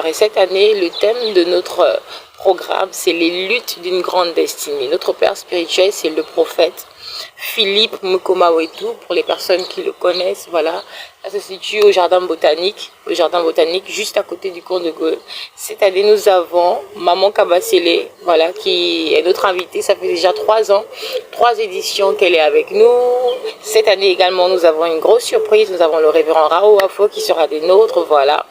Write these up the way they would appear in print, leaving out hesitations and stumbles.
Et cette année, le thème de notre programme, c'est les luttes d'une grande destinée. Notre père spirituel, c'est le prophète Philippe Mukomawetu, pour les personnes qui le connaissent. Voilà, ça se situe au jardin botanique, juste à côté du camp de Gaulle. Cette année, nous avons Maman Kabasele, voilà, qui est notre invitée. Ça fait déjà 3 ans, 3 éditions qu'elle est avec nous. Cette année également, nous avons une grosse surprise. Nous avons le révérend Rao Afo qui sera des nôtres, voilà.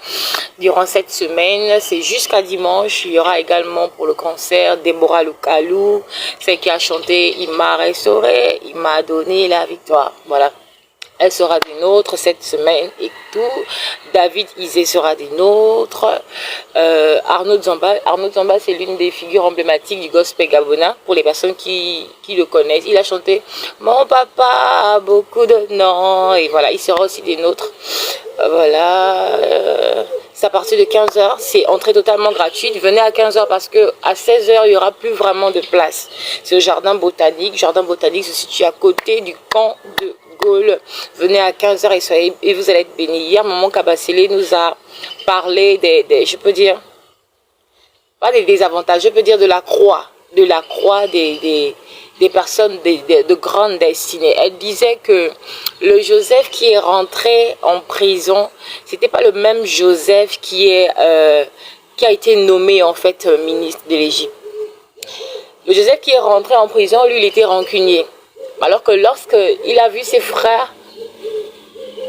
Durant cette semaine, c'est jusqu'à dimanche. Il y aura également pour le concert Deborah Lukalou, celle qui a chanté « Il m'a restauré, il m'a donné la victoire ». Voilà. Elle sera des nôtres cette semaine et tout. David Isé sera des nôtres. Arnaud Zamba, c'est l'une des figures emblématiques du gospel gabonais pour les personnes qui le connaissent. Il a chanté « Mon papa a beaucoup de noms » et voilà, il sera aussi des nôtres. Voilà. C'est à partir de 15h, c'est entrée totalement gratuite. Venez à 15h parce que à 16h, il n'y aura plus vraiment de place. C'est au jardin botanique. Le jardin botanique se situe à côté du camp de Gaulle. Venez à 15h et vous allez être bénis. Hier, Maman Kabasele nous a parlé je peux dire, pas des désavantages, je peux dire de la croix des personnes de grande destinée. Elle disait que le Joseph qui est rentré en prison, c'était pas le même Joseph qui a été nommé en fait ministre de l'Égypte. Le Joseph qui est rentré en prison, lui, il était rancunier. Alors que lorsqu'il a vu ses frères,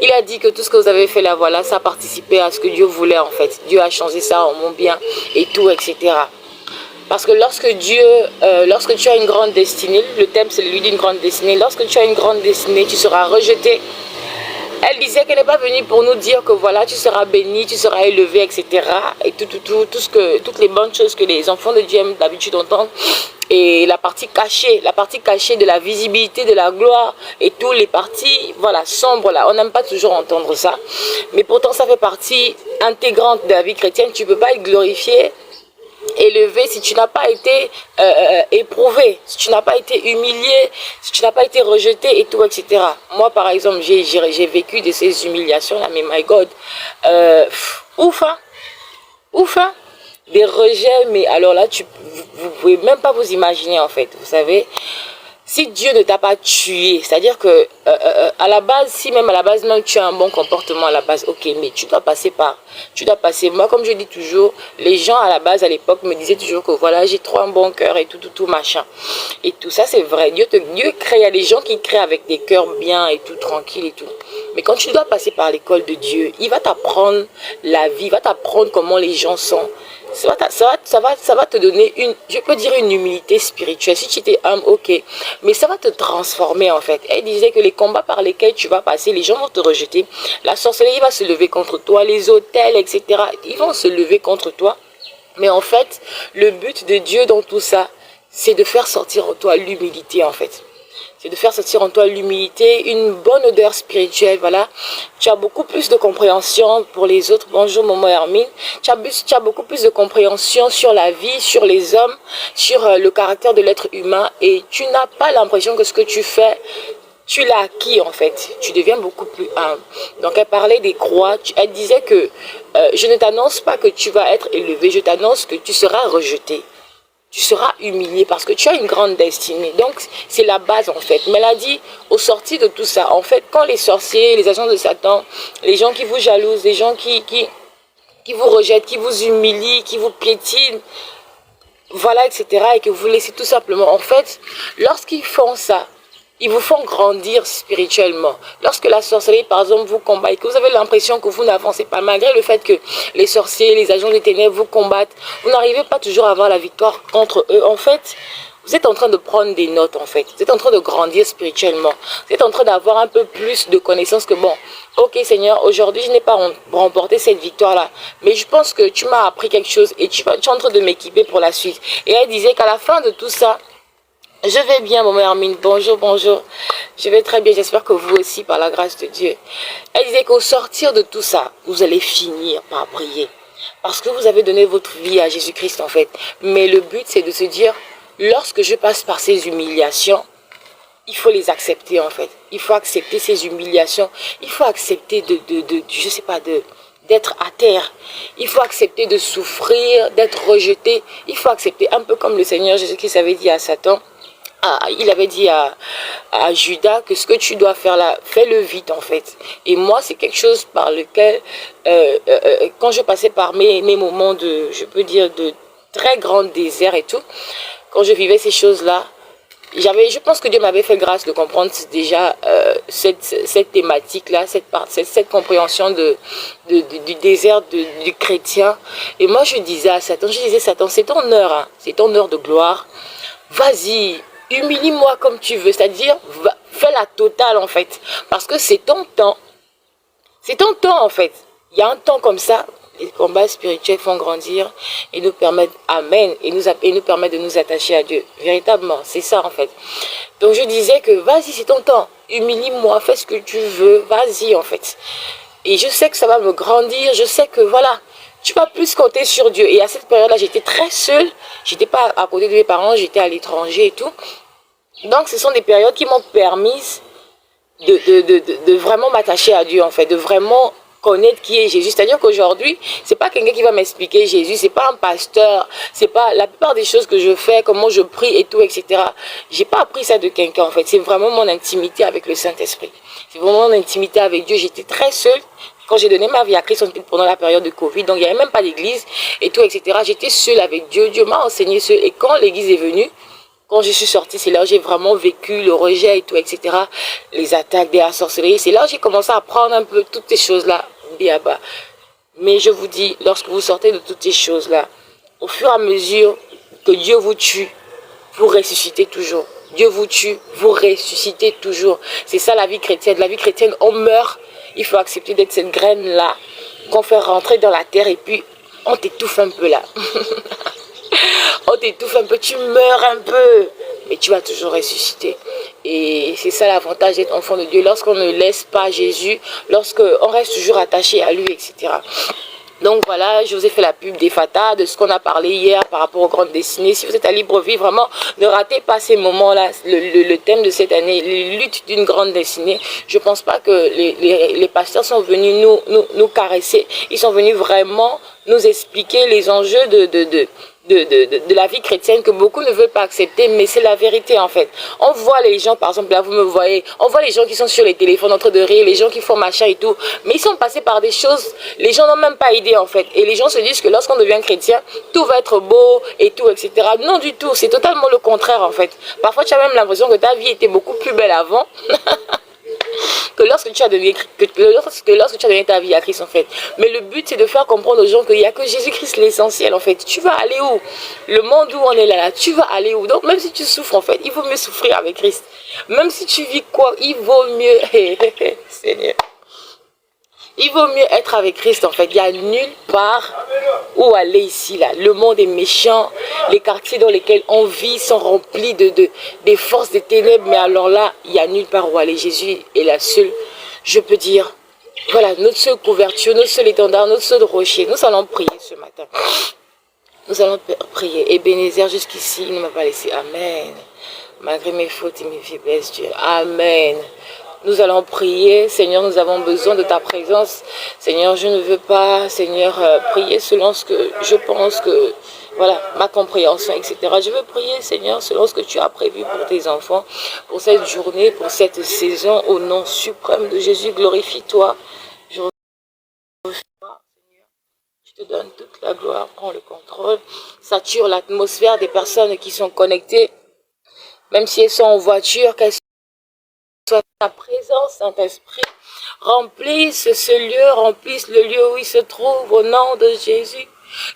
il a dit que tout ce que vous avez fait là, voilà, ça a participé à ce que Dieu voulait en fait. Dieu a changé ça en mon bien et tout, etc. Parce que lorsque tu as une grande destinée, le thème c'est celui d'une grande destinée, lorsque tu as une grande destinée, tu seras rejeté. Elle disait qu'elle n'est pas venue pour nous dire que voilà, tu seras béni, tu seras élevé, etc. Et toutes les bonnes choses que les enfants de Dieu aiment d'habitude entendre. Et la partie cachée de la visibilité, de la gloire et toutes les parties, voilà, sombres là. On n'aime pas toujours entendre ça. Mais pourtant, ça fait partie intégrante de la vie chrétienne. Tu ne peux pas être glorifié, élevé si tu n'as pas été éprouvé, si tu n'as pas été humilié, si tu n'as pas été rejeté et tout, etc. Moi, par exemple, j'ai vécu de ces humiliations-là, mais my God, ouf, hein, des rejets, mais alors là, vous pouvez même pas vous imaginer, en fait, vous savez. Si Dieu ne t'a pas tué, c'est-à-dire que à la base, si même à la base même tu as un bon comportement à la base, ok, mais tu dois passer, moi comme je dis toujours, les gens à la base à l'époque me disaient toujours que voilà, j'ai trop un bon cœur et tout machin. Et tout ça c'est vrai, Dieu crée, il y a des gens qui créent avec des cœurs bien et tout, tranquille et tout. Mais quand tu dois passer par l'école de Dieu, il va t'apprendre la vie, il va t'apprendre comment les gens sont. Ça va te donner je peux dire une humilité spirituelle. Si tu étais humble, ok. Mais ça va te transformer en fait. Elle disait que les combats par lesquels tu vas passer, les gens vont te rejeter. La sorcellerie va se lever contre toi, les hôtels, etc. Ils vont se lever contre toi. Mais en fait, le but de Dieu dans tout ça, c'est de faire sortir en toi l'humilité en fait. C'est de faire sortir en toi l'humilité, une bonne odeur spirituelle, voilà. Tu as beaucoup plus de compréhension pour les autres. Bonjour, maman Hermine. Tu as beaucoup plus de compréhension sur la vie, sur les hommes, sur le caractère de l'être humain. Et tu n'as pas l'impression que ce que tu fais, tu l'as acquis en fait. Tu deviens beaucoup plus humble. Donc elle parlait des croix. Elle disait que je ne t'annonce pas que tu vas être élevé. Je t'annonce que tu seras rejeté. Tu seras humilié parce que tu as une grande destinée. Donc, c'est la base en fait. Mais elle a dit, au sortir de tout ça, en fait, quand les sorciers, les agents de Satan, les gens qui vous jalousent, les gens qui vous rejettent, qui vous humilient, qui vous piétinent, voilà, etc. et que vous laissez tout simplement, en fait, lorsqu'ils font ça, ils vous font grandir spirituellement. Lorsque la sorcellerie, par exemple, vous combat et que vous avez l'impression que vous n'avancez pas, malgré le fait que les sorciers, les agents des ténèbres vous combattent, vous n'arrivez pas toujours à avoir la victoire contre eux. En fait, vous êtes en train de prendre des notes, en fait. Vous êtes en train de grandir spirituellement. Vous êtes en train d'avoir un peu plus de connaissances que, bon, ok Seigneur, aujourd'hui, je n'ai pas remporté cette victoire-là. Mais je pense que tu m'as appris quelque chose et tu es en train de m'équiper pour la suite. Et elle disait qu'à la fin de tout ça, je vais bien, maman Hermine. Bonjour, bonjour. Je vais très bien. J'espère que vous aussi, par la grâce de Dieu. Elle disait qu'au sortir de tout ça, vous allez finir par prier. Parce que vous avez donné votre vie à Jésus-Christ, en fait. Mais le but, c'est de se dire, lorsque je passe par ces humiliations, il faut les accepter, en fait. Il faut accepter ces humiliations. Il faut accepter je sais pas, d'être à terre. Il faut accepter de souffrir, d'être rejeté. Il faut accepter, un peu comme le Seigneur Jésus-Christ avait dit à Satan. Il avait dit à Judas que ce que tu dois faire là, fais-le vite en fait. Et moi, c'est quelque chose par lequel, quand je passais par mes moments de, je peux dire, de très grand désert et tout, quand je vivais ces choses-là, je pense que Dieu m'avait fait grâce de comprendre déjà cette thématique-là, cette compréhension du désert du chrétien. Et moi, je disais à Satan, Satan, c'est ton heure, hein, c'est ton heure de gloire. Vas-y, humilie-moi comme tu veux, c'est-à-dire, fais la totale en fait. Parce que c'est ton temps. C'est ton temps en fait. Il y a un temps comme ça. Les combats spirituels font grandir et nous permettent, amen, et nous permettent de nous attacher à Dieu. Véritablement, c'est ça en fait. Donc je disais que vas-y, c'est ton temps. Humilie-moi, fais ce que tu veux, vas-y en fait. Et je sais que ça va me grandir, je sais que voilà, tu vas plus compter sur Dieu. Et à cette période-là, j'étais très seule. J'étais pas à côté de mes parents, j'étais à l'étranger et tout. Donc ce sont des périodes qui m'ont permis de vraiment m'attacher à Dieu en fait, de vraiment connaître qui est Jésus. C'est-à-dire qu'aujourd'hui, c'est pas quelqu'un qui va m'expliquer Jésus, c'est pas un pasteur, c'est pas la plupart des choses que je fais, comment je prie et tout, etc. J'ai pas appris ça de quelqu'un en fait. C'est vraiment mon intimité avec le Saint-Esprit. C'est vraiment mon intimité avec Dieu. J'étais très seule. Quand j'ai donné ma vie à Christ pendant la période de Covid, donc il n'y avait même pas d'église et tout, etc. J'étais seule avec Dieu. Dieu m'a enseigné seule. Et quand l'église est venue, quand je suis sortie, c'est là où j'ai vraiment vécu le rejet et tout, etc. Les attaques des sorcelleries. C'est là où j'ai commencé à apprendre un peu toutes ces choses-là. Mais je vous dis, lorsque vous sortez de toutes ces choses-là, au fur et à mesure que Dieu vous tue, vous ressuscitez toujours. Dieu vous tue, vous ressuscitez toujours. C'est ça la vie chrétienne. La vie chrétienne, on meurt. Il faut accepter d'être cette graine-là qu'on fait rentrer dans la terre et puis on t'étouffe un peu là. On t'étouffe un peu, tu meurs un peu, mais tu vas toujours ressusciter. Et c'est ça l'avantage d'être enfant de Dieu. Lorsqu'on ne laisse pas Jésus, lorsqu'on reste toujours attaché à lui, etc. Donc voilà, je vous ai fait la pub des Fata, de ce qu'on a parlé hier par rapport aux grandes destinées. Si vous êtes à Libreville, vraiment, ne ratez pas ces moments-là. Le thème de cette année, les luttes d'une grande destinée. Je ne pense pas que les pasteurs sont venus nous caresser. Ils sont venus vraiment nous expliquer les enjeux de la vie chrétienne que beaucoup ne veulent pas accepter, mais c'est la vérité en fait. On voit les gens, par exemple, là vous me voyez, on voit les gens qui sont sur les téléphones en train de rire, les gens qui font machin et tout, mais ils sont passés par des choses, les gens n'ont même pas idée en fait. Et les gens se disent que lorsqu'on devient chrétien, tout va être beau et tout, etc. Non du tout, c'est totalement le contraire en fait. Parfois tu as même l'impression que ta vie était beaucoup plus belle avant. Que lorsque tu as donné ta vie à Christ en fait. Mais le but c'est de faire comprendre aux gens qu'il n'y a que Jésus-Christ l'essentiel en fait. Tu vas aller où? Le monde où on est là, tu vas aller où? Donc même si tu souffres en fait, il vaut mieux souffrir avec Christ. Même si tu vis quoi, il vaut mieux Seigneur. Il vaut mieux être avec Christ en fait. Il n'y a nulle part où aller ici là. Le monde est méchant. Les quartiers dans lesquels on vit sont remplis des forces des ténèbres. Mais alors là, il n'y a nulle part où aller. Jésus est la seule, je peux dire, voilà, notre seule couverture, notre seul étendard, notre seul rocher. Nous allons prier ce matin. Nous allons prier. Ebenezer jusqu'ici, il ne m'a pas laissé. Amen. Malgré mes fautes et mes faiblesses, Dieu. Amen. Nous allons prier. Seigneur, nous avons besoin de ta présence. Seigneur, je ne veux pas, Seigneur, prier selon ce que je pense que, voilà, ma compréhension, etc. Je veux prier, Seigneur, selon ce que tu as prévu pour tes enfants, pour cette journée, pour cette saison. Au nom suprême de Jésus, glorifie-toi. Je te donne toute la gloire, prends le contrôle. Sature l'atmosphère des personnes qui sont connectées, même si elles sont en voiture, qu'elles soit ta présence, Saint-Esprit, remplisse ce lieu, remplisse le lieu où il se trouve au nom de Jésus.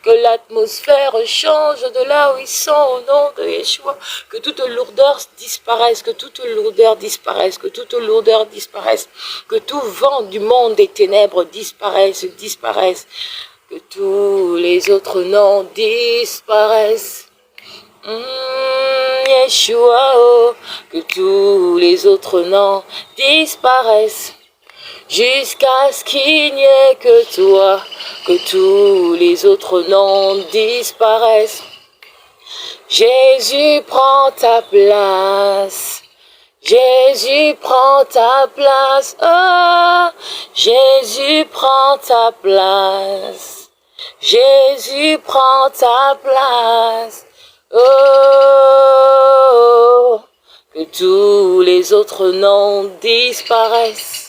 Que l'atmosphère change de là où ils sont au nom de Yeshua. Que toute lourdeur disparaisse, que toute lourdeur disparaisse, que toute lourdeur disparaisse. Que tout vent du monde des ténèbres disparaisse. Que tous les autres noms disparaissent. Yeshua, oh, que tous les autres noms disparaissent, jusqu'à ce qu'il n'y ait que toi, que tous les autres noms disparaissent. Jésus prend ta place, Jésus prend ta place. Oh, Jésus prend ta place. Jésus prend ta place. Oh, que tous les autres noms disparaissent.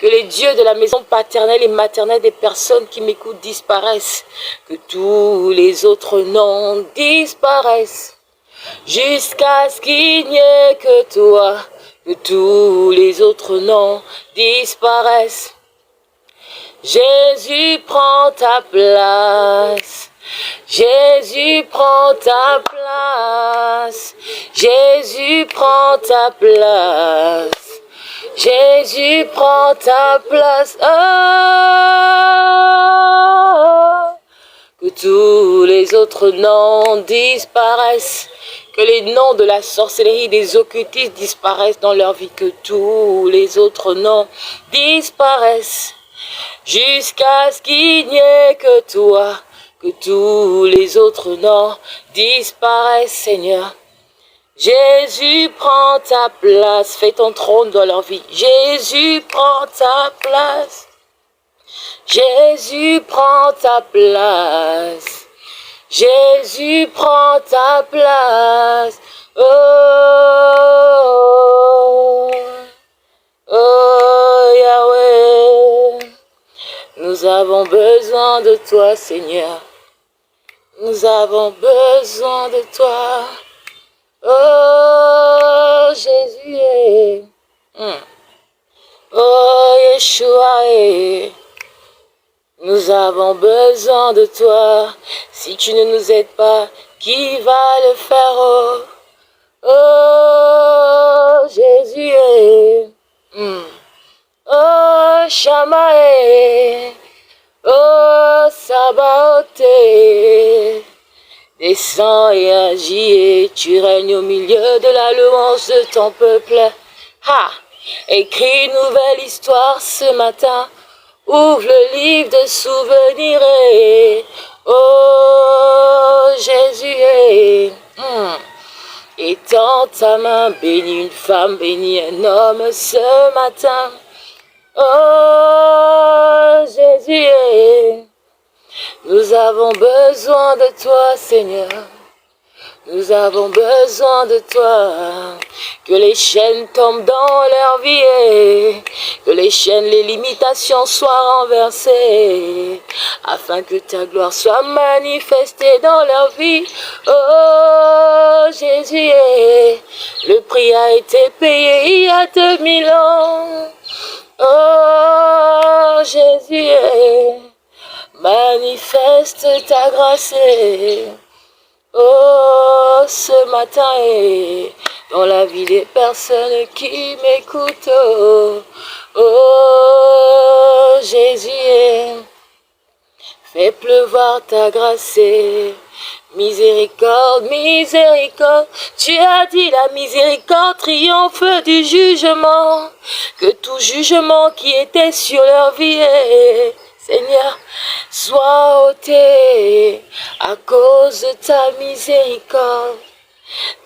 Que les dieux de la maison paternelle et maternelle des personnes qui m'écoutent disparaissent. Que tous les autres noms disparaissent. Jusqu'à ce qu'il n'y ait que toi. Que tous les autres noms disparaissent. Jésus prend ta place. Jésus prend ta place. Jésus prend ta place. Jésus prend ta place. Oh, que tous les autres noms disparaissent. Que les noms de la sorcellerie, des occultistes disparaissent dans leur vie. Que tous les autres noms disparaissent. Jusqu'à ce qu'il n'y ait que toi. Que tous les autres noms disparaissent, Seigneur. Jésus prend ta place. Fais ton trône dans leur vie. Jésus prend ta place. Jésus prend ta place. Jésus prend ta place. Oh, oh Yahweh. Nous avons besoin de toi, Seigneur. Nous avons besoin de toi. Oh, Jésus est. Oh, Yeshua est. Nous avons besoin de toi. Si tu ne nous aides pas, qui va le faire? Oh, oh Jésus est. Oh, Shama est. Oh, Sabaoth est. Descends et agis et tu règnes au milieu de la louange de ton peuple. Ha! Écris une nouvelle histoire ce matin. Ouvre le livre de souvenirs et oh Jésus étends ta main, bénis une femme, bénis un homme ce matin. Oh Jésus, nous avons besoin de toi, Seigneur. Nous avons besoin de toi. Que les chaînes tombent dans leur vie, que les chaînes, les limitations soient renversées, afin que ta gloire soit manifestée dans leur vie. Oh Jésus, le prix a été payé il y a 2000 ans. Oh Jésus, manifeste ta grâce. Oh, ce matin et dans la vie des personnes qui m'écoutent. Oh, oh Jésus, fais pleuvoir ta grâce. Miséricorde, miséricorde, tu as dit la miséricorde triomphe du jugement. Que tout jugement qui était sur leur vie, Seigneur, sois ôté à cause de ta miséricorde.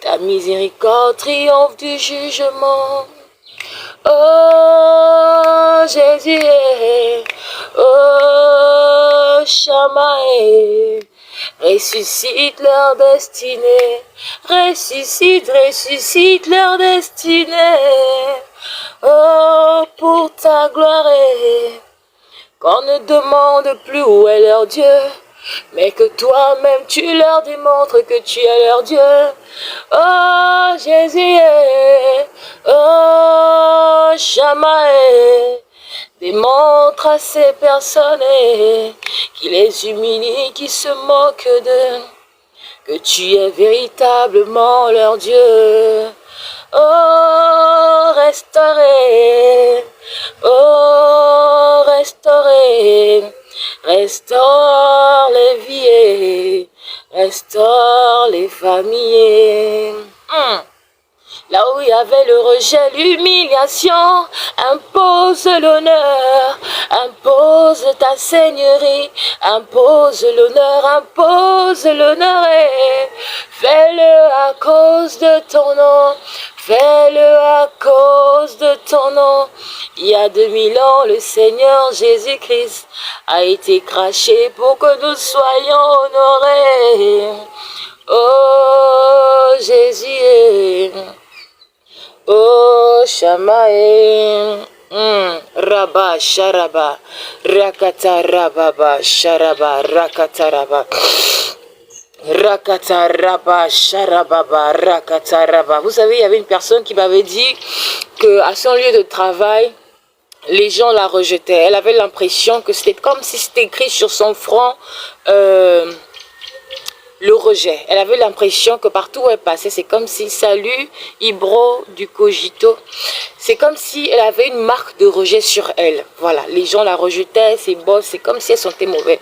Ta miséricorde triomphe du jugement. Oh Jésus, oh Shamae, ressuscite leur destinée. Ressuscite, ressuscite leur destinée. Oh, pour ta gloire. Qu'on ne demande plus où est leur Dieu, mais que toi-même tu leur démontres que tu es leur Dieu. Oh Jésus, oh Shamae, démontre à ces personnes qui les humilient, qui se moquent d'eux, que tu es véritablement leur Dieu. Oh, restaurer, oh, restaurer, restaure les vies, restaure les familles. Là où il y avait le rejet, l'humiliation, impose l'honneur, impose ta seigneurie, impose l'honneur et fais-le à cause de ton nom, Fais-le à cause de ton nom. Il y a 2000 ans, le Seigneur Jésus-Christ a été craché pour que nous soyons honorés. Oh Jésus, oh Shamae, Rabba Sharaba, Rakata Rababa Sharaba, Rakata Rabba. Rakataraba, Sharababa, Rakataraba. Vous savez, il y avait une personne qui m'avait dit qu'à son lieu de travail, les gens la rejetaient. Elle avait l'impression que c'était comme si c'était écrit sur son front le rejet. Elle avait l'impression que partout où elle passait, c'est comme si, salut, Ibro du Cogito. C'est comme si elle avait une marque de rejet sur elle. Voilà, les gens la rejetaient, ses boss, c'est comme si elle sentait mauvais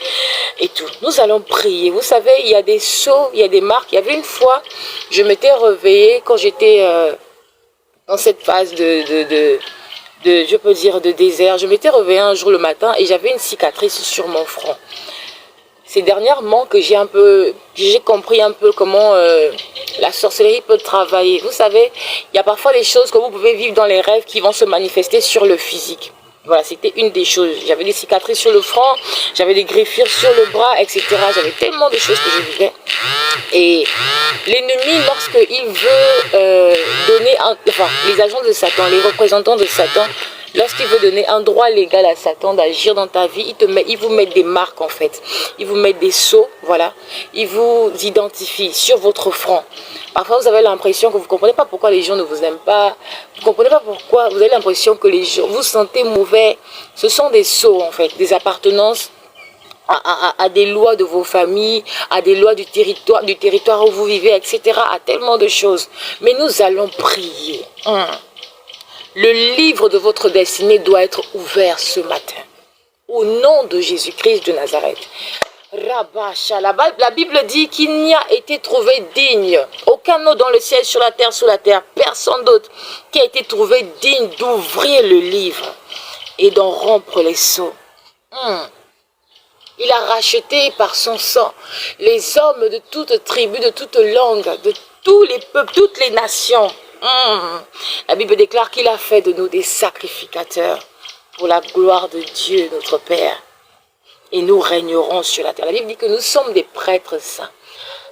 et tout. Nous allons prier. Vous savez, il y a des sceaux, il y a des marques. Il y avait une fois, je m'étais réveillée quand j'étais dans cette phase je peux dire, de désert. Je m'étais réveillée un jour le matin et j'avais une cicatrice sur mon front. C'est dernièrement que j'ai compris un peu comment la sorcellerie peut travailler. Vous savez, il y a parfois des choses que vous pouvez vivre dans les rêves qui vont se manifester sur le physique. Voilà, c'était une des choses. J'avais des cicatrices sur le front, j'avais des griffures sur le bras, etc. J'avais tellement de choses que je vivais. Et l'ennemi, lorsqu'il veut les agents de Satan, les représentants de Satan, lorsqu'il veut donner un droit légal à Satan d'agir dans ta vie, il vous met des marques en fait. Il vous met des sceaux, voilà. Il vous identifie sur votre front. Parfois, vous avez l'impression que vous ne comprenez pas pourquoi les gens ne vous aiment pas. Vous ne comprenez pas pourquoi vous avez l'impression que les gens vous sentez mauvais. Ce sont des sceaux en fait, des appartenances à des lois de vos familles, à des lois du territoire où vous vivez, etc. À tellement de choses. Mais nous allons prier. Le livre de votre destinée doit être ouvert ce matin. Au nom de Jésus-Christ de Nazareth. La Bible dit qu'il n'y a été trouvé digne. Aucun autre dans le ciel, sur la terre, sous la terre. Personne d'autre qui a été trouvé digne d'ouvrir le livre et d'en rompre les sceaux. Il a racheté par son sang les hommes de toute tribu, de toute langue, de tous les peuples, toutes les nations. La Bible déclare qu'il a fait de nous des sacrificateurs pour la gloire de Dieu, notre Père. Et nous régnerons sur la terre. La Bible dit que nous sommes des prêtres saints.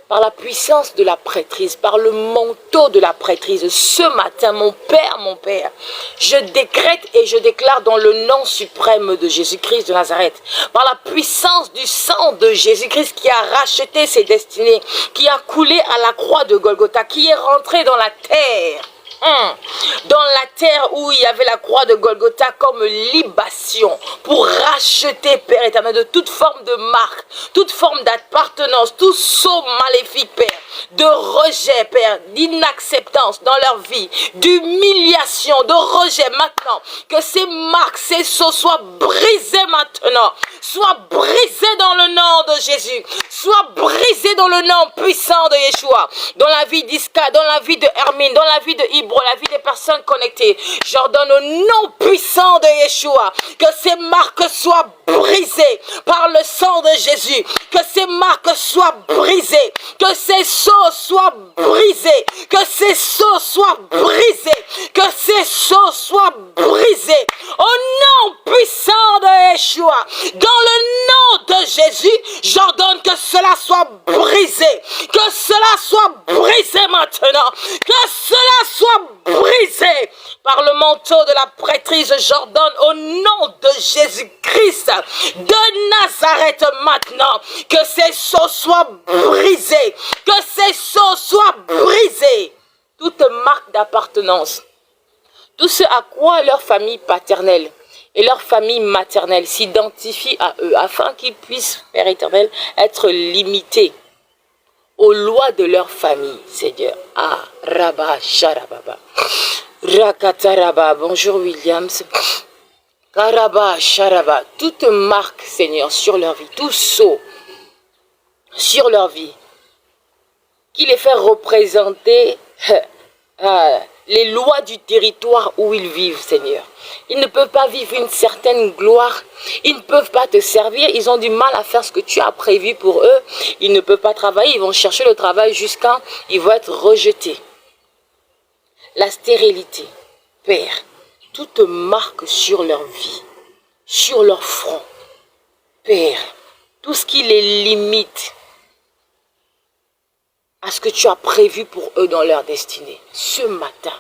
Par la puissance de la prêtrise, par le manteau de la prêtrise, ce matin, mon Père, je décrète et je déclare dans le nom suprême de Jésus-Christ de Nazareth, par la puissance du sang de Jésus-Christ qui a racheté ses destinées, qui a coulé à la croix de Golgotha, qui est rentré dans la terre. Dans la terre où il y avait la croix de Golgotha comme libation pour racheter, Père éternel, de toute forme de marque, toute forme d'appartenance, tout sceau maléfique, Père, de rejet, Père, d'inacceptance dans leur vie, d'humiliation, de rejet maintenant, que ces marques, ces sceaux soient brisés maintenant, soient brisés dans le nom de Jésus, soient brisés dans le nom puissant de Yeshua, dans la vie d'Iska, dans la vie de Hermine, dans la vie de Ibro, la vie des personnes connectées. J'ordonne au nom puissant de Yeshua que ces marques soient brisées par le sang de Jésus, que ces marques soient brisées, que ces sceaux soient brisés, que ces sceaux soient brisés, que ces sceaux soient brisés au nom puissant de Yeshua. Dans le nom de Jésus, j'ordonne que cela soit brisé, que cela soit brisé maintenant, que cela soit brisé par le manteau de la prêtrise. J'ordonne au nom de Jésus-Christ de Nazareth maintenant que ces sceaux soient brisés, que ces sceaux soient brisés. Toute marque d'appartenance, tout ce à quoi leur famille paternelle et leur famille maternelle s'identifient à eux, afin qu'ils puissent, Père éternel, être limités aux lois de leur famille, Seigneur. Ah, Rabba, Sharababa. Rakataraba, bonjour Williams. Karaba, Sharaba, toute marque, Seigneur, sur leur vie, tout sceau sur leur vie, qui les fait représenter les lois du territoire où ils vivent, Seigneur. Ils ne peuvent pas vivre une certaine gloire. Ils ne peuvent pas te servir. Ils ont du mal à faire ce que tu as prévu pour eux. Ils ne peuvent pas travailler. Ils vont chercher le travail jusqu'à ils vont être rejetés. la stérilité. Père, toute marque sur leur vie, sur leur front. Père, tout ce qui les limite à ce que tu as prévu pour eux dans leur destinée. Ce matin,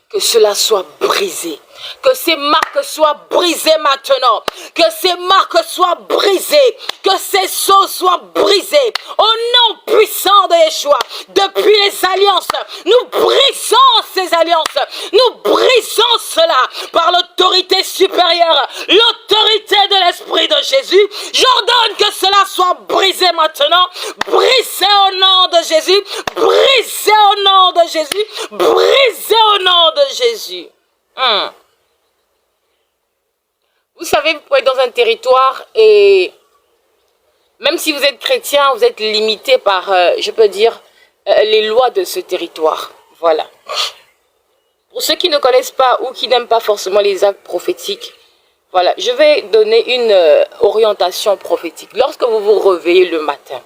que cela soit brisé. Que ces marques soient brisées maintenant. Que ces marques soient brisées. Que ces sceaux soient brisés. Au nom puissant de Yeshua. Depuis les alliances, nous brisons ces alliances. Nous brisons cela par l'autorité supérieure. L'autorité de l'Esprit de Jésus. J'ordonne que cela soit brisé maintenant. Brisé au nom de Jésus. Brisé au nom de Jésus. Brisé au nom de Jésus. Vous savez, vous pouvez être dans un territoire et même si vous êtes chrétien, vous êtes limité par, je peux dire, les lois de ce territoire. Voilà. Pour ceux qui ne connaissent pas ou qui n'aiment pas forcément les actes prophétiques, voilà, je vais donner une orientation prophétique. Lorsque vous vous réveillez le matin,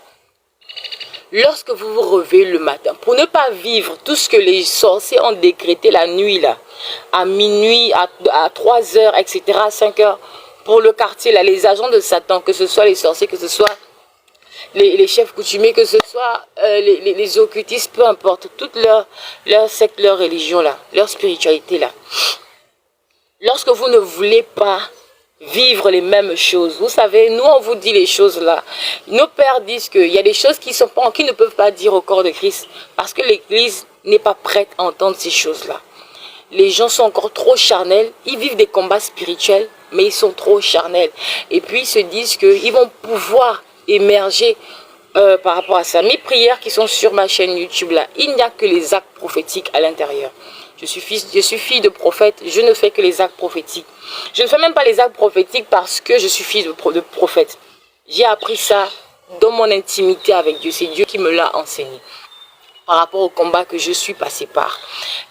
pour ne pas vivre tout ce que les sorciers ont décrété la nuit, là, à minuit, à 3 heures, etc., à 5 heures, pour le quartier, là, les agents de Satan, que ce soit les sorciers, que ce soit les chefs coutumiers, que ce soit les occultistes, peu importe, toute leur secte, leur religion, là, leur spiritualité, là. Lorsque vous ne voulez pas vivre les mêmes choses. Vous savez, nous on vous dit les choses là. Nos pères disent qu'il y a des choses qui ne peuvent pas dire au corps de Christ parce que l'Église n'est pas prête à entendre ces choses-là. Les gens sont encore trop charnels. Ils vivent des combats spirituels, mais ils sont trop charnels. Et puis ils se disent qu'ils vont pouvoir émerger par rapport à ça. Mes prières qui sont sur ma chaîne YouTube là, il n'y a que les actes prophétiques à l'intérieur. Je suis fille de prophète, je ne fais que les actes prophétiques. Je ne fais même pas les actes prophétiques parce que je suis fille de prophète. J'ai appris ça dans mon intimité avec Dieu. C'est Dieu qui me l'a enseigné par rapport au combat que je suis passé par.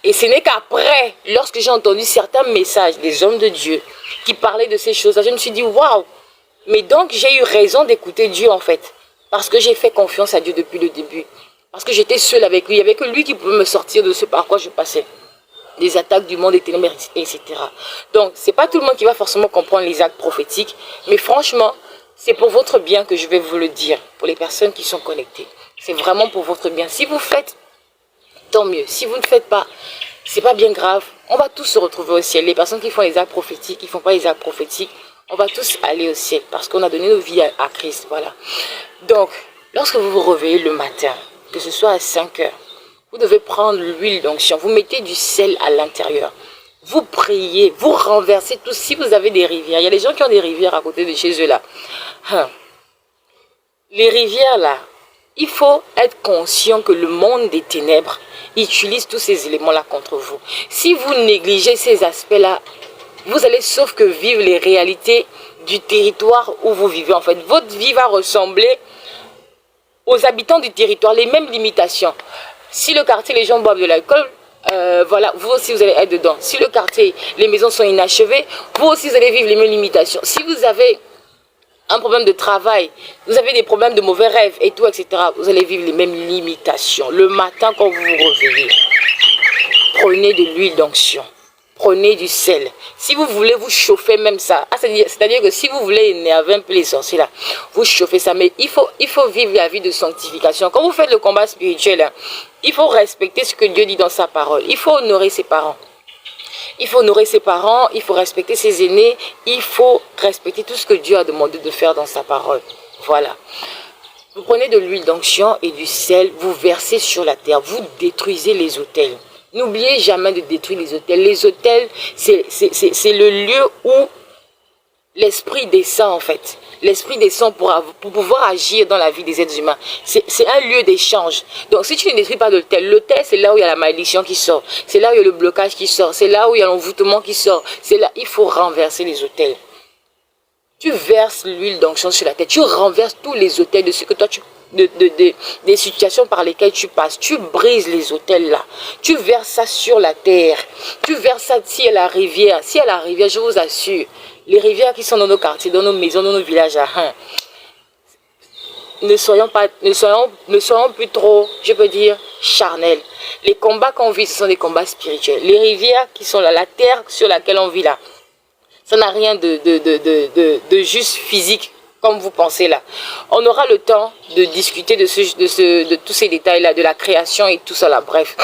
Et ce n'est qu'après, lorsque j'ai entendu certains messages des hommes de Dieu qui parlaient de ces choses-là, je me suis dit, waouh! Mais donc, j'ai eu raison d'écouter Dieu en fait. Parce que j'ai fait confiance à Dieu depuis le début. Parce que j'étais seule avec lui. Il n'y avait que lui qui pouvait me sortir de ce par quoi je passais. Des attaques du monde, des ténèbres, etc. Donc, ce n'est pas tout le monde qui va forcément comprendre les actes prophétiques. Mais franchement, c'est pour votre bien que je vais vous le dire. Pour les personnes qui sont connectées. C'est vraiment pour votre bien. Si vous faites, tant mieux. Si vous ne faites pas, c'est pas bien grave. On va tous se retrouver au ciel. Les personnes qui font les actes prophétiques, qui ne font pas les actes prophétiques, on va tous aller au ciel. Parce qu'on a donné nos vies à Christ. Voilà. Donc, lorsque vous vous réveillez le matin, que ce soit à 5 heures, vous devez prendre l'huile d'onction. Vous mettez du sel à l'intérieur. Vous priez, vous renversez tout. Si vous avez des rivières, il y a des gens qui ont des rivières à côté de chez eux là. Les rivières là, il faut être conscient que le monde des ténèbres utilise tous ces éléments-là contre vous. Si vous négligez ces aspects-là, vous allez sauf que vivre les réalités du territoire où vous vivez. En fait, votre vie va ressembler aux habitants du territoire, les mêmes limitations. Si le quartier, les gens boivent de l'alcool, voilà, vous aussi vous allez être dedans. Si le quartier, les maisons sont inachevées, vous aussi vous allez vivre les mêmes limitations. Si vous avez un problème de travail, vous avez des problèmes de mauvais rêves et tout, etc., vous allez vivre les mêmes limitations. Le matin, quand vous vous réveillez, prenez de l'huile d'onction. Prenez du sel. Si vous voulez vous chauffer même ça, c'est-à-dire que si vous voulez énerver un peu les sorciers là, vous chauffez ça. Mais il faut vivre la vie de sanctification. Quand vous faites le combat spirituel, hein, il faut respecter ce que Dieu dit dans sa parole. Il faut honorer ses parents. Il faut honorer ses parents, il faut respecter ses aînés, il faut respecter tout ce que Dieu a demandé de faire dans sa parole. Voilà. Vous prenez de l'huile d'onction et du sel, vous versez sur la terre, vous détruisez les autels. N'oubliez jamais de détruire les autels. Les autels, c'est le lieu où l'esprit descend en fait. L'esprit descend pour pouvoir agir dans la vie des êtres humains. C'est un lieu d'échange. Donc si tu ne détruis pas l'autel, l'autel c'est là où il y a la malédiction qui sort. C'est là où il y a le blocage qui sort. C'est là où il y a l'envoûtement qui sort. C'est là, il faut renverser les autels. Tu verses l'huile d'onction sur la tête. Tu renverses tous les autels de ce que toi des situations par lesquelles tu passes. Tu brises les autels là. Tu verses ça sur la terre. Tu verses ça si à la rivière. Si à la rivière, je vous assure, les rivières qui sont dans nos quartiers, dans nos maisons, dans nos villages, ne soyons plus trop, je peux dire, charnels. Les combats qu'on vit, ce sont des combats spirituels. Les rivières qui sont là, la terre sur laquelle on vit là, ça n'a rien de juste physique, comme vous pensez là. On aura le temps de discuter de tous ces détails-là, de la création et tout ça là, bref.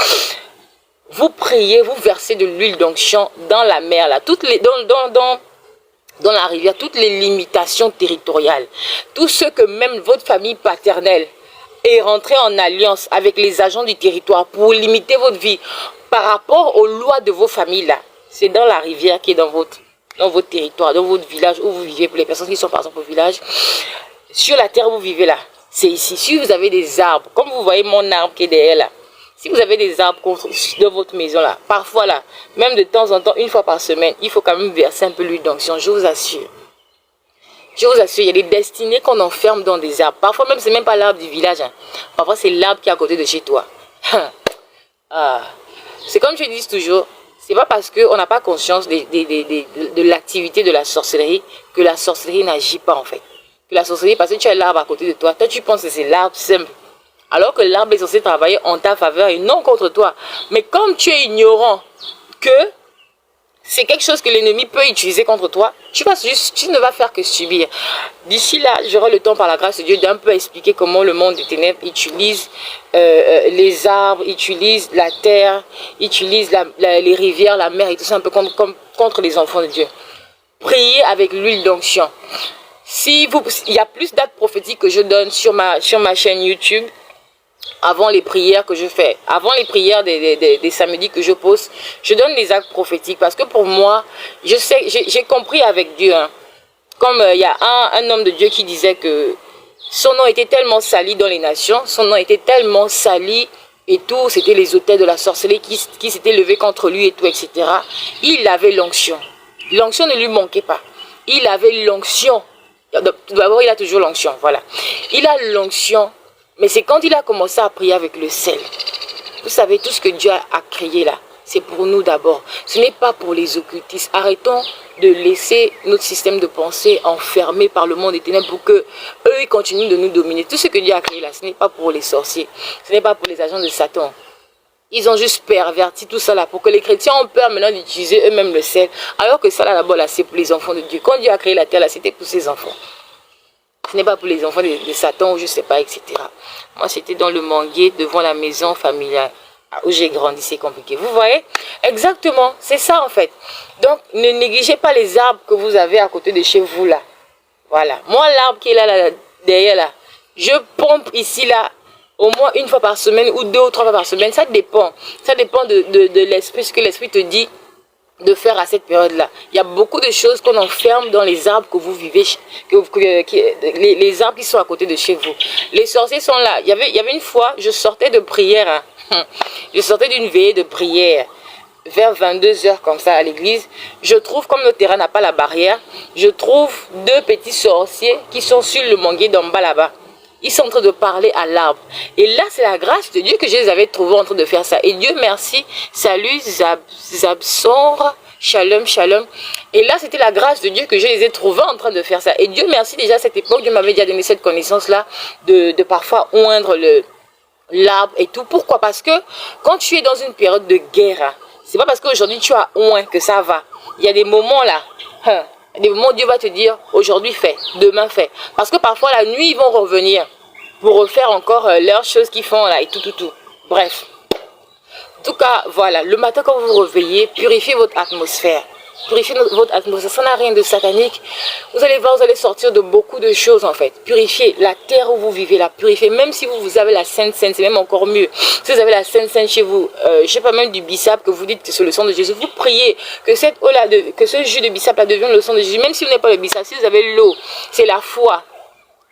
Vous priez, vous versez de l'huile d'onction dans la mer là, dans la rivière, toutes les limitations territoriales, tout ce que même votre famille paternelle est rentrée en alliance avec les agents du territoire pour limiter votre vie par rapport aux lois de vos familles là, c'est dans la rivière qui est dans votre territoire, dans votre village où vous vivez, pour les personnes qui sont par exemple au village, sur la terre où vous vivez là, c'est ici. Si vous avez des arbres, comme vous voyez mon arbre qui est derrière là, si vous avez des arbres dans votre maison là, parfois là, même de temps en temps, une fois par semaine, il faut quand même verser un peu l'huile d'onction, je vous assure. Je vous assure, il y a des destinées qu'on enferme dans des arbres. Parfois même, c'est même pas l'arbre du village. Hein. Parfois, c'est l'arbre qui est à côté de chez toi. C'est comme je dis toujours, c'est pas parce qu'on n'a pas conscience de l'activité de la sorcellerie que la sorcellerie n'agit pas en fait. Que la sorcellerie, parce que tu as l'arbre à côté de toi, toi tu penses que c'est l'arbre simple. Alors que l'arbre est censé travailler en ta faveur et non contre toi. Mais comme tu es ignorant que c'est quelque chose que l'ennemi peut utiliser contre toi, tu ne vas faire que subir. D'ici là, j'aurai le temps par la grâce de Dieu d'un peu expliquer comment le monde des ténèbres utilise les arbres, utilise la terre, utilise les rivières, la mer et tout ça un peu contre les enfants de Dieu. Priez avec l'huile d'onction. Il y a plus d'actes prophétiques que je donne sur ma chaîne YouTube. Avant les prières que je fais, avant les prières des samedis que je pose, je donne des actes prophétiques parce que pour moi, j'ai compris avec Dieu, hein, comme il y a un homme de Dieu qui disait que son nom était tellement sali dans les nations, son nom était tellement sali et tout, c'était les autels de la sorcellerie qui s'étaient levés contre lui et tout, etc. Il avait l'onction. L'onction ne lui manquait pas. Il avait l'onction. D'abord, il a toujours l'onction, voilà. Il a l'onction. Mais c'est quand il a commencé à prier avec le sel. Vous savez, tout ce que Dieu a créé là, c'est pour nous d'abord. Ce n'est pas pour les occultistes. Arrêtons de laisser notre système de pensée enfermé par le monde des ténèbres pour que eux ils continuent de nous dominer. Tout ce que Dieu a créé là, ce n'est pas pour les sorciers. Ce n'est pas pour les agents de Satan. Ils ont juste perverti tout ça là pour que les chrétiens ont peur maintenant d'utiliser eux-mêmes le sel. Alors que ça là d'abord là, c'est pour les enfants de Dieu. Quand Dieu a créé la terre là, c'était pour ses enfants. Ce n'est pas pour les enfants de Satan ou je ne sais pas, etc. Moi, c'était dans le manguier, devant la maison familiale où j'ai grandi, c'est compliqué. Vous voyez? Exactement, c'est ça en fait. Donc, ne négligez pas les arbres que vous avez à côté de chez vous là. Voilà. Moi, l'arbre qui est là, derrière là, je pompe ici là, au moins une fois par semaine ou 2 ou 3 fois par semaine. Ça dépend. Ça dépend de l'esprit, ce que l'esprit te dit de faire à cette période-là. Il y a beaucoup de choses qu'on enferme dans les arbres que vous vivez, les arbres qui sont à côté de chez vous. Les sorciers sont là. Il y avait une fois, je sortais de prière, hein. Je sortais d'une veillée de prière vers 22h comme ça à l'église. Je trouve, comme notre terrain n'a pas la barrière, je trouve 2 petits sorciers qui sont sur le manguier d'en bas là-bas. Ils sont en train de parler à l'arbre. Et là, c'est la grâce de Dieu que je les avais trouvés en train de faire ça. Et Dieu merci. Salut, Zabsor. Shalom, shalom. Et là, c'était la grâce de Dieu que je les ai trouvés en train de faire ça. Et Dieu merci, déjà à cette époque, Dieu m'avait déjà donné cette connaissance-là de parfois oindre l'arbre et tout. Pourquoi? Parce que quand tu es dans une période de guerre, c'est pas parce qu'aujourd'hui tu as oint que ça va. Il y a des moments là. Des moments où Dieu va te dire, aujourd'hui fais, demain fais. Parce que parfois la nuit, ils vont revenir pour refaire encore leurs choses qu'ils font là et tout. Bref. En tout cas, voilà, le matin quand vous vous réveillez, purifiez votre atmosphère. Purifiez votre atmosphère, ça n'a rien de satanique. Vous allez voir, vous allez sortir de beaucoup de choses en fait. Purifiez la terre où vous vivez, la purifiez. Même si vous avez la Sainte Seine, c'est même encore mieux. Si vous avez la Sainte Seine chez vous, je sais pas, même du bissap que vous dites que c'est le sang de Jésus, vous priez que cette eau là, que ce jus de bissap là devienne le sang de Jésus. Même si vous n'avez pas le bissap, si vous avez l'eau, c'est la foi.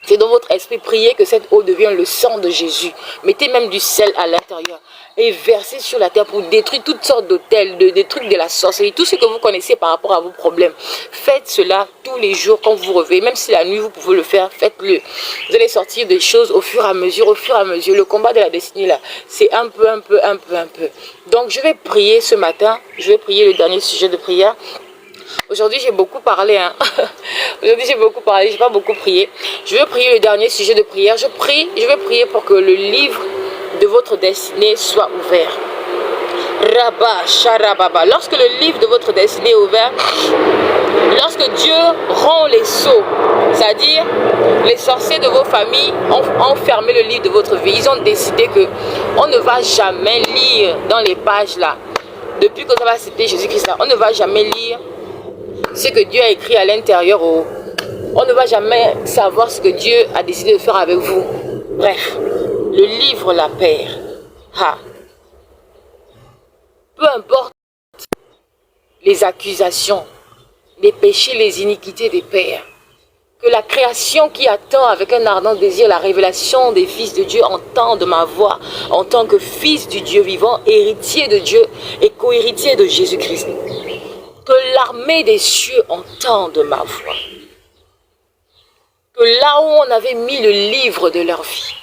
C'est dans votre esprit, priez que cette eau devienne le sang de Jésus. Mettez même du sel à l'intérieur et versez sur la terre pour détruire toutes sortes d'autels, des trucs de la sorcellerie, tout ce que vous connaissez par rapport à vos problèmes. Faites cela tous les jours quand vous vous réveillez, même si la nuit vous pouvez le faire, faites-le. Vous allez sortir des choses au fur et à mesure. Le combat de la destinée là, c'est un peu. Donc je vais prier ce matin, je vais prier le dernier sujet de prière. Aujourd'hui, j'ai beaucoup parlé. Hein. Aujourd'hui, j'ai beaucoup parlé. J'ai pas beaucoup prié. Je veux prier le dernier sujet de prière. Je vais prier pour que le livre de votre destinée soit ouvert. Rabba, Sharababa. Lorsque le livre de votre destinée est ouvert, lorsque Dieu rend les sceaux, c'est-à-dire les sorciers de vos familles ont fermé le livre de votre vie. Ils ont décidé que on ne va jamais lire dans les pages là. Depuis que ça va citer Jésus-Christ, on ne va jamais lire ce que Dieu a écrit à l'intérieur. On ne va jamais savoir ce que Dieu a décidé de faire avec vous. Bref, le livre la perd. Ha. Peu importe les accusations, les péchés, les iniquités des pères, que la création qui attend avec un ardent désir la révélation des fils de Dieu entende ma voix en tant que fils du Dieu vivant, héritier de Dieu et co-héritier de Jésus-Christ. Que l'armée des cieux entende ma voix. Que là où on avait mis le livre de leur vie,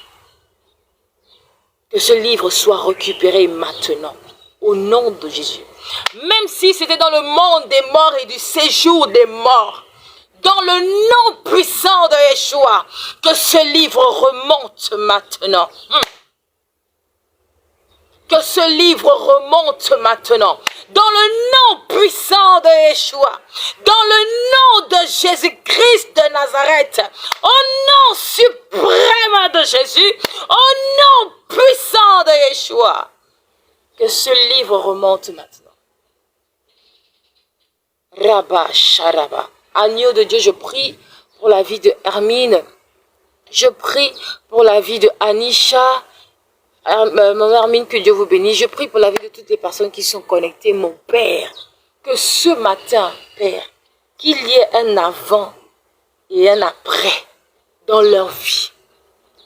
que ce livre soit récupéré maintenant, au nom de Jésus. Même si c'était dans le monde des morts et du séjour des morts, dans le nom puissant de Yeshua, que ce livre remonte maintenant. Que ce livre remonte maintenant. Dans le nom puissant de Yeshua, dans le nom de Jésus-Christ de Nazareth, au nom suprême de Jésus, au nom puissant de Yeshua, que ce livre remonte maintenant. Rabba Sharaba. Agneau de Dieu, je prie pour la vie de Hermine. Je prie pour la vie de Anisha. Maman Hermine, que Dieu vous bénisse. Je prie pour la vie de toutes les personnes qui sont connectées, mon Père. Que ce matin, Père, qu'il y ait un avant et un après dans leur vie.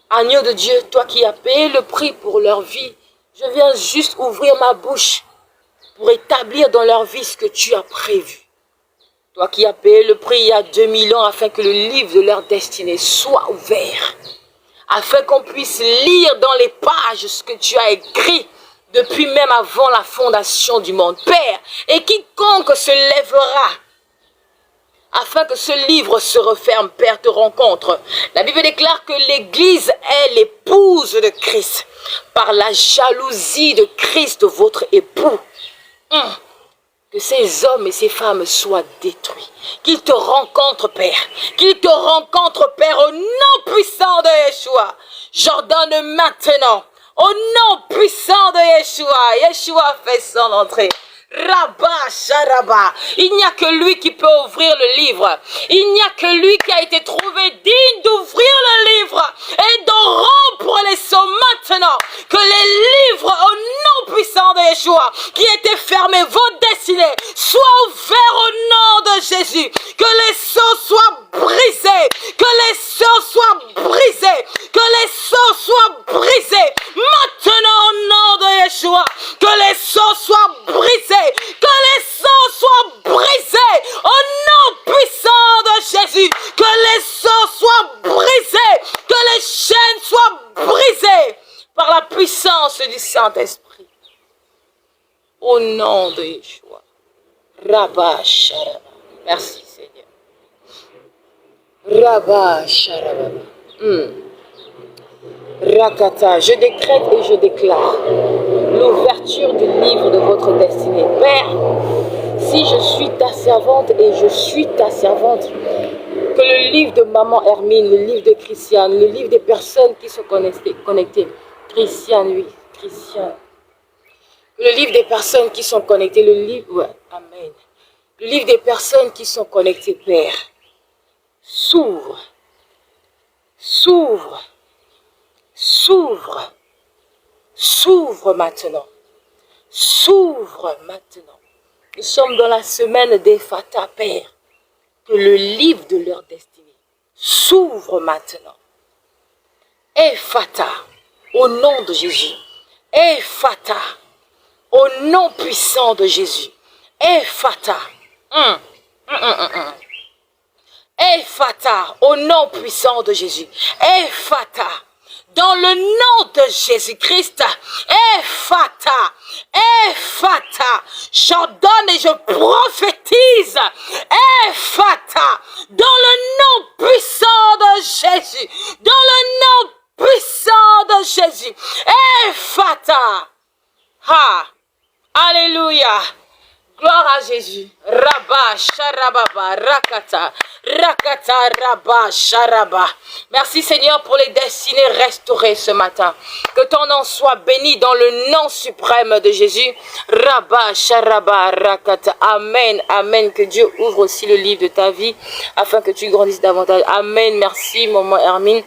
Agneau de Dieu, toi qui as payé le prix pour leur vie, je viens juste ouvrir ma bouche pour établir dans leur vie ce que tu as prévu. Toi qui as payé le prix il y a 2000 ans afin que le livre de leur destinée soit ouvert. Afin qu'on puisse lire dans les pages ce que tu as écrit depuis même avant la fondation du monde. Père, et quiconque se lèvera afin que ce livre se referme, Père, te rencontre. La Bible déclare que l'Église est l'épouse de Christ. Par la jalousie de Christ, votre époux. Que ces hommes et ces femmes soient détruits. Qu'ils te rencontrent, Père. Qu'ils te rencontrent, Père, au nom puissant de Yeshua. J'ordonne maintenant, au nom puissant de Yeshua. Yeshua fait son entrée. Rabba, Sharaba. Il n'y a que lui qui peut ouvrir le livre. Il n'y a que lui qui a été trouvé digne d'ouvrir le livre et de rompre les sceaux maintenant. Que les livres au nom puissant de Yeshua qui étaient fermés, vos destinées, soient ouverts au nom de Jésus. Que les sceaux soient brisés. Que les sceaux soient brisés. Que les sceaux soient brisés. Maintenant au nom de Yeshua. Que les sceaux soient brisés. Que les sceaux soient brisés au nom puissant de Jésus. Que les sceaux soient brisés. Que les chaînes soient brisées par la puissance du Saint-Esprit. Au nom de Yeshua. Rabba Sharaba. Merci Seigneur. Rabba Sharaba. Rakata, je décrète et je déclare l'ouverture du livre de votre destinée. Père, si je suis ta servante et je suis ta servante, que le livre de maman Hermine, le livre de Christiane, le livre des personnes qui sont connectées, Christiane, oui, Christiane, que le livre des personnes qui sont connectées, le livre, ouais, Amen, le livre des personnes qui sont connectées, Père, s'ouvre, s'ouvre, s'ouvre, s'ouvre maintenant, s'ouvre maintenant. Nous sommes dans la semaine des Fata, Père, que le livre de leur destinée s'ouvre maintenant. Ephata, au nom de Jésus. Ephata, au nom puissant de Jésus. Ephata. Ephata, au nom puissant de Jésus. Ephata, Dans le nom de Jésus-Christ, Ephata, Ephata, j'ordonne et je prophétise, Ephata, dans le nom puissant de Jésus, dans le nom puissant de Jésus, Ephata, ha, alléluia. Gloire à Jésus. Rabba, Sharababa, Rakata, Rakata, Rabba, Sharaba. Merci Seigneur pour les destinées restaurées ce matin. Que ton nom soit béni dans le nom suprême de Jésus. Rabba, Sharaba, Rakata. Amen, amen. Que Dieu ouvre aussi le livre de ta vie afin que tu grandisses davantage. Amen. Merci, maman Hermine.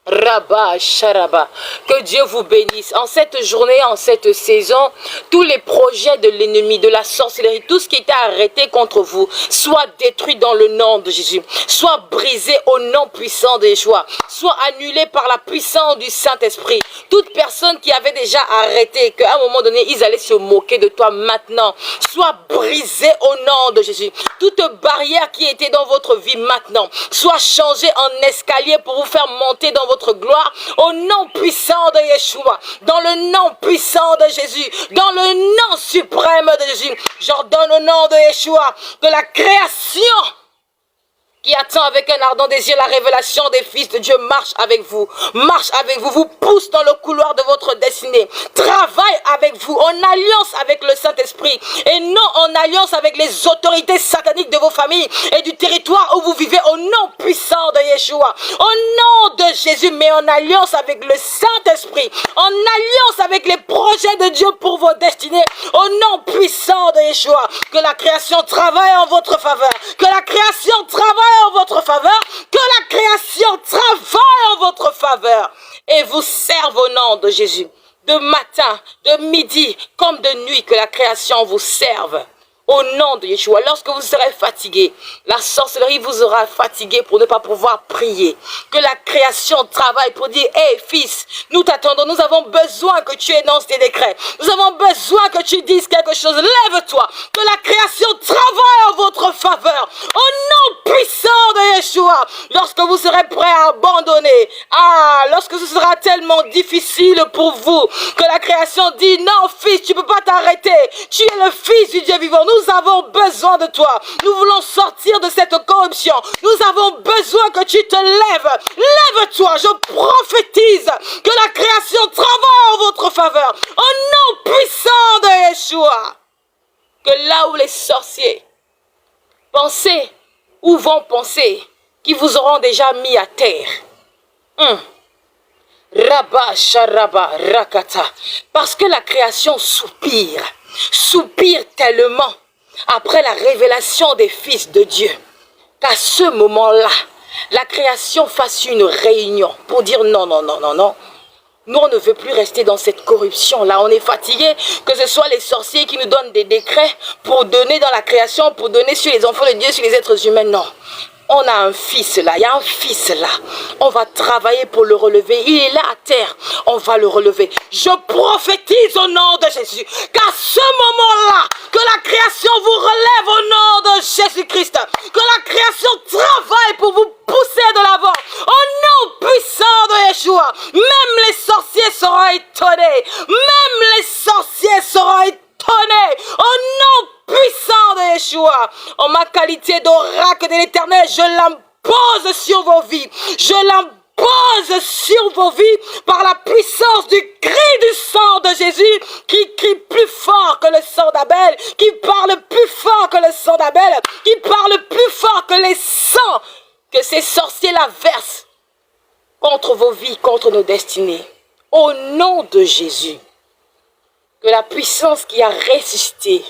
Rabba, Sharaba, que Dieu vous bénisse. En cette journée, en cette saison, tous les projets de l'ennemi, de la sorcellerie, tout ce qui était arrêté contre vous, soit détruit dans le nom de Jésus, soit brisé au nom puissant de Yeshua, soit annulé par la puissance du Saint-Esprit. Toute personne qui avait déjà arrêté, qu'à un moment donné, ils allaient se moquer de toi maintenant, soit brisée au nom de Jésus. Toute barrière qui était dans votre vie maintenant, soit changée en escalier pour vous faire monter dans votre gloire, au nom puissant de Yeshua, dans le nom puissant de Jésus, dans le nom suprême de Jésus. J'ordonne au nom de Yeshua que la création qui attend avec un ardent désir la révélation des fils de Dieu marche avec vous, vous pousse dans le couloir de votre destinée, travaille avec vous en alliance avec le Saint-Esprit et non en alliance avec les autorités sataniques de vos familles et du territoire où vous vivez, au nom puissant de Yeshua, au nom de Jésus, mais en alliance avec le Saint-Esprit, en alliance avec les projets de Dieu pour vos destinées, au nom puissant de Yeshua. Que la création travaille en votre faveur, que la création travaille en votre faveur, que la création travaille en votre faveur et vous serve au nom de Jésus. De matin, de midi, comme de nuit, que la création vous serve au nom de Yeshua. Lorsque vous serez fatigué, la sorcellerie vous aura fatigué pour ne pas pouvoir prier. Que la création travaille pour dire, hé fils, nous t'attendons, nous avons besoin que tu énonces des décrets. Nous avons besoin que tu dises quelque chose. Lève-toi, que la création travaille en votre faveur. Au nom puissant de Yeshua, lorsque vous serez prêt à abandonner, lorsque ce sera tellement difficile pour vous, que la création dit, non fils, tu ne peux pas t'arrêter. Tu es le fils du Dieu vivant. Nous avons besoin de toi. Nous voulons sortir de cette corruption. Nous avons besoin que tu te lèves. Lève-toi. Je prophétise que la création travaille en votre faveur. Au nom puissant de Yeshua. Que là où les sorciers pensaient ou vont penser qu'ils vous auront déjà mis à terre. Rabba, Sharaba, Rakata. Parce que la création soupire tellement après la révélation des fils de Dieu, qu'à ce moment-là, la création fasse une réunion pour dire non. Nous, on ne veut plus rester dans cette corruption-là. On est fatigué, que ce soit les sorciers qui nous donnent des décrets pour donner dans la création, pour donner sur les enfants de Dieu, sur les êtres humains. Non. On a un fils là, il y a un fils là. On va travailler pour le relever. Il est là à terre, on va le relever. Je prophétise au nom de Jésus qu'à ce moment-là, que la création vous relève au nom de Jésus-Christ. Que la création travaille pour vous pousser de l'avant. Au nom puissant de Yeshua, même les sorciers seront étonnés. Même les sorciers seront étonnés. Au nom puissant de Yeshua, en ma qualité d'oracle de l'Éternel, je l'impose sur vos vies. Je l'impose sur vos vies par la puissance du cri du sang de Jésus qui crie plus fort que le sang d'Abel, qui parle plus fort que le sang d'Abel, qui parle plus fort que les sangs que ces sorciers-là versent contre vos vies, contre nos destinées. Au nom de Jésus, que la puissance qui a ressuscité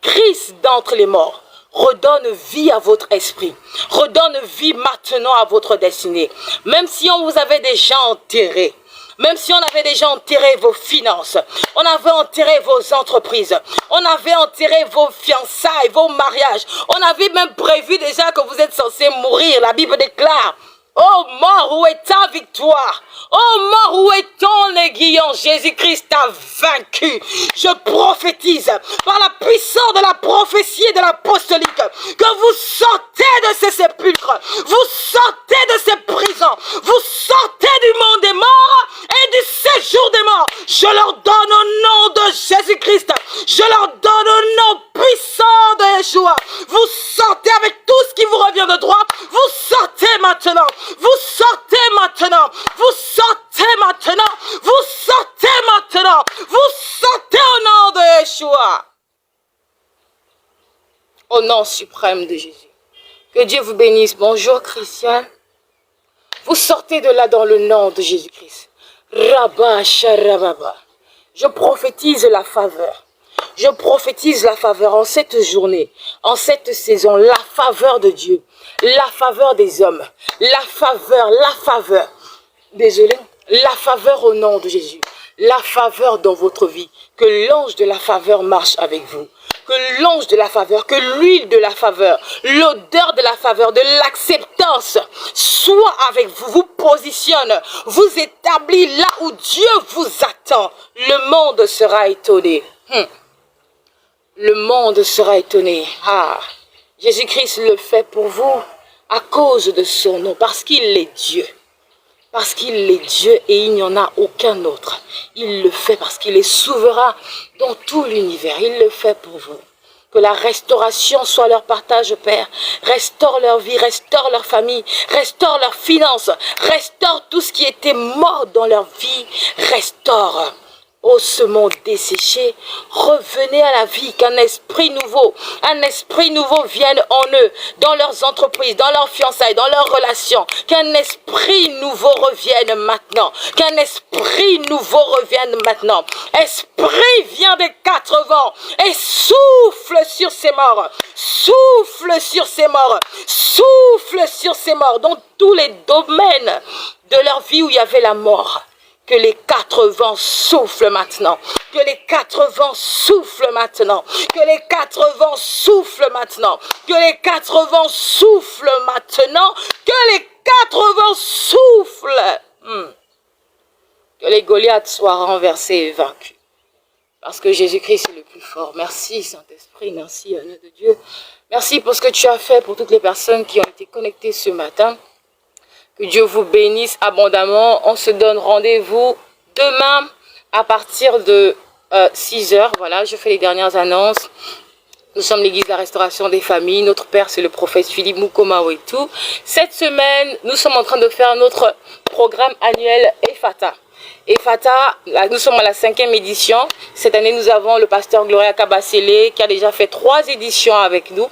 Christ d'entre les morts redonne vie à votre esprit, redonne vie maintenant à votre destinée. Même si on vous avait déjà enterré, même si on avait déjà enterré vos finances, on avait enterré vos entreprises, on avait enterré vos fiançailles, vos mariages, on avait même prévu déjà que vous êtes censé mourir. La Bible déclare, oh mort, où est ta victoire? Oh mort, où est ton aiguillon? maintenant, Jésus-Christ a vaincu. Je prophétise par la puissance de la prophétie et de l'apostolique que vous sortez de ces sépulcres, vous sortez de ces prisons, vous sortez du monde des morts et du séjour des morts. Je leur donne au nom de Jésus-Christ, je leur donne au nom puissant de Yeshua. Vous sortez avec tout ce qui vous revient de droit, vous sortez maintenant, vous sortez maintenant, vous sortez maintenant, vous sortez maintenant, vous sortez au nom de Yeshua. Au nom suprême de Jésus. Que Dieu vous bénisse. Bonjour Christian. Vous sortez de là dans le nom de Jésus-Christ. Rabba Sharababa. Je prophétise la faveur. Je prophétise la faveur en cette journée, en cette saison, la faveur de Dieu, la faveur des hommes, la faveur, désolé, la faveur au nom de Jésus, la faveur dans votre vie, que l'ange de la faveur marche avec vous, que l'ange de la faveur, que l'huile de la faveur, l'odeur de la faveur, de l'acceptance soit avec vous, vous positionne, vous établit là où Dieu vous attend. Le monde sera étonné. Le monde sera étonné. Ah, Jésus-Christ le fait pour vous à cause de son nom, parce qu'il est Dieu. Parce qu'il est Dieu et il n'y en a aucun autre. Il le fait parce qu'il est souverain dans tout l'univers. Il le fait pour vous. Que la restauration soit leur partage, Père. Restaure leur vie, restaure leur famille, restaure leurs finances, restaure tout ce qui était mort dans leur vie. Restaure. Ô ce monde desséché, revenez à la vie, qu'un esprit nouveau vienne en eux, dans leurs entreprises, dans leurs fiançailles, dans leurs relations. Qu'un esprit nouveau revienne maintenant. Qu'un esprit nouveau revienne maintenant. Esprit vient des quatre vents et souffle sur ces morts. Souffle sur ces morts. Souffle sur ces morts dans tous les domaines de leur vie où il y avait la mort. Que les quatre vents soufflent maintenant. Que les quatre vents soufflent maintenant. Que les quatre vents soufflent maintenant. Que les quatre vents soufflent maintenant. Que les quatre vents soufflent. Que les Goliaths soient renversés et vaincus. Parce que Jésus-Christ est le plus fort. Merci Saint-Esprit, merci à nous de Dieu. Merci pour ce que tu as fait pour toutes les personnes qui ont été connectées ce matin. Que Dieu vous bénisse abondamment. On se donne rendez-vous demain à partir de 6 h. Voilà, je fais les dernières annonces. Nous sommes l'église de la restauration des familles. Notre père, c'est le prophète Philippe Mukoma Wetu. Cette semaine, nous sommes en train de faire notre programme annuel Ephata. Ephata, nous sommes à la 5e édition. Cette année, nous avons le pasteur Gloria Kabasele qui a déjà fait 3 éditions avec nous.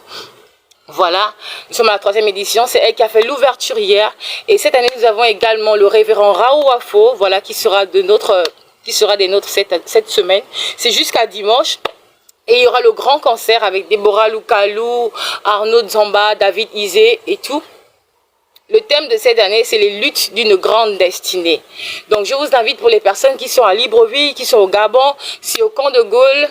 Voilà, nous sommes à la 3e édition, c'est elle qui a fait l'ouverture hier. Et cette année, nous avons également le révérend Raoult Afo, voilà, qui sera des nôtres cette semaine. C'est jusqu'à dimanche. Et il y aura le grand concert avec Déborah Loukalou, Arnaud Zamba, David Izé et tout. Le thème de cette année, c'est les luttes d'une grande destinée. Donc, je vous invite pour les personnes qui sont à Libreville, qui sont au Gabon, si au camp de Gaulle,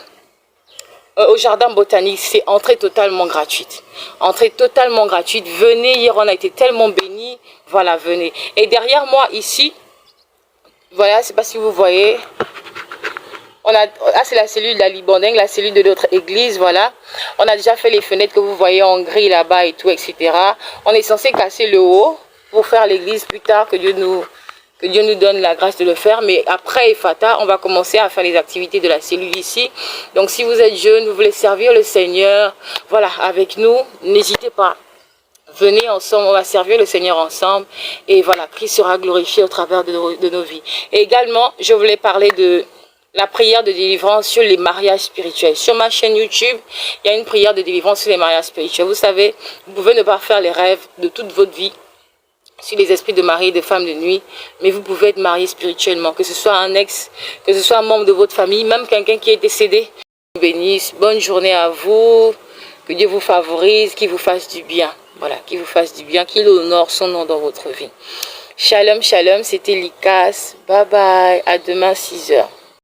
au jardin botanique, c'est entrée totalement gratuite. Entrée totalement gratuite. Venez, hier on a été tellement bénis. Voilà, venez. Et derrière moi ici, voilà, je ne sais pas si vous voyez, c'est la cellule d'Alibandeng, la cellule de notre église, voilà. On a déjà fait les fenêtres que vous voyez en gris là-bas et tout, etc. On est censé casser le haut pour faire l'église plus tard, que Dieu nous donne la grâce de le faire. Mais après Ephata, on va commencer à faire les activités de la cellule ici. Donc si vous êtes jeune, vous voulez servir le Seigneur, voilà, avec nous, n'hésitez pas. Venez ensemble, on va servir le Seigneur ensemble. Et voilà, Christ sera glorifié au travers de nos vies. Et également, je voulais parler de la prière de délivrance sur les mariages spirituels. Sur ma chaîne YouTube, il y a une prière de délivrance sur les mariages spirituels. Vous savez, vous pouvez ne pas faire les rêves de toute votre vie sur les esprits de mari et de femme de nuit, mais vous pouvez être marié spirituellement, que ce soit un ex, que ce soit un membre de votre famille, même quelqu'un qui est décédé. Vous bénisse, bonne journée à vous, que Dieu vous favorise, qu'il vous fasse du bien, voilà, qu'il vous fasse du bien, qu'il honore son nom dans votre vie. Shalom, shalom, c'était Likas, bye bye, à demain 6 h.